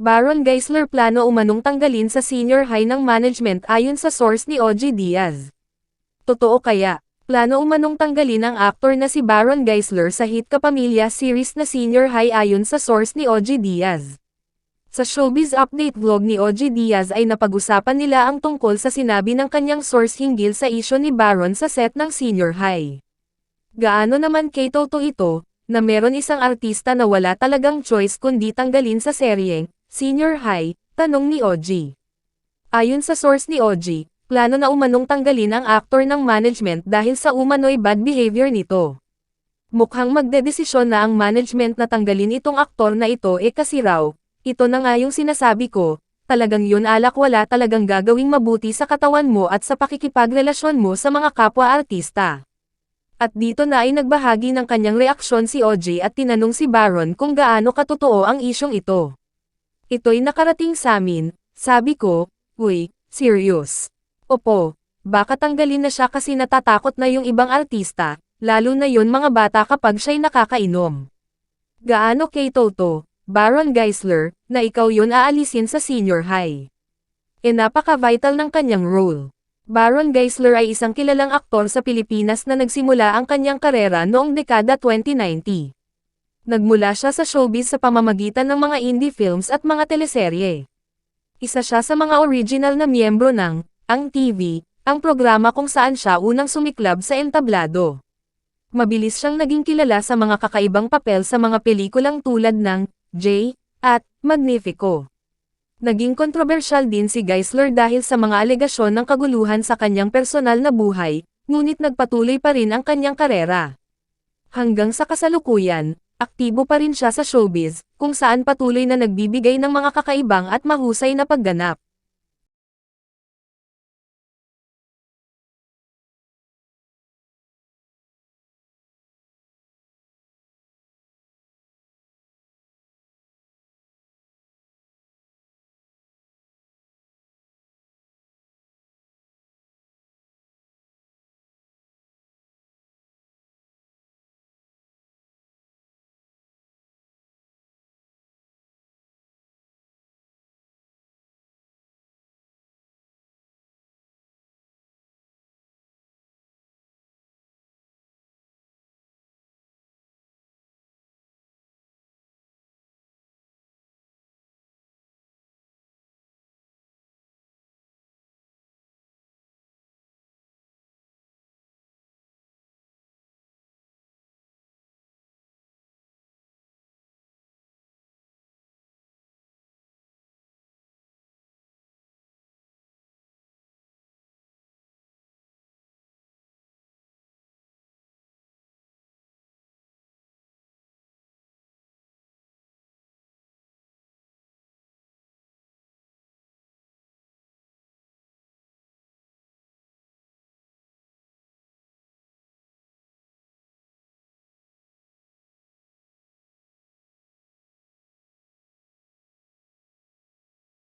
Baron Geisler plano umanong tanggalin sa senior high ng management ayon sa source ni OG Diaz. Totoo kaya? Plano umanong tanggalin ang aktor na si Baron Geisler sa hit kapamilya series na Senior High ayon sa source ni OG Diaz. Sa Showbiz Update vlog ni OG Diaz ay napag-usapan nila ang tungkol sa sinabi ng kanyang source hinggil sa isyu ni Baron sa set ng Senior High. Gaano naman kay Toto ito, na meron isang artista na wala talagang choice kundi tanggalin sa seryeng Senior High, tanong ni OG. Ayon sa source ni OG, plano na umanong tanggalin ang aktor ng management dahil sa umano'y bad behavior nito. Mukhang magdedesisyon na ang management na tanggalin itong aktor na ito kasi raw, ito na nga yung sinasabi ko, talagang yun alak wala talagang gagawing mabuti sa katawan mo at sa pakikipagrelasyon mo sa mga kapwa-artista. At dito na ay nagbahagi ng kanyang reaksyon si OG at tinanong si Baron kung gaano katotoo ang isyong ito. Ito'y nakarating sa amin, sabi ko, uy, serious. Opo, baka tanggalin na siya kasi natatakot na yung ibang artista, lalo na yun mga bata kapag siya'y nakakainom. Gaano kay Toto, Baron Geisler, na ikaw yun aalisin sa senior high? Napaka-vital ng kanyang role. Baron Geisler ay isang kilalang aktor sa Pilipinas na nagsimula ang kanyang karera noong dekada 2090. Nagmula siya sa showbiz sa pamamagitan ng mga indie films at mga teleserye. Isa siya sa mga original na miyembro ng Ang TV, ang programa kung saan siya unang sumiklab sa entablado. Mabilis siyang naging kilala sa mga kakaibang papel sa mga pelikulang tulad ng Jay at Magnifico. Naging kontrobersyal din si Geisler dahil sa mga alegasyon ng kaguluhan sa kanyang personal na buhay, ngunit nagpatuloy pa rin ang kanyang karera. Hanggang sa kasalukuyan, aktibo pa rin siya sa showbiz, kung saan patuloy na nagbibigay ng mga kakaibang at mahusay na pagganap.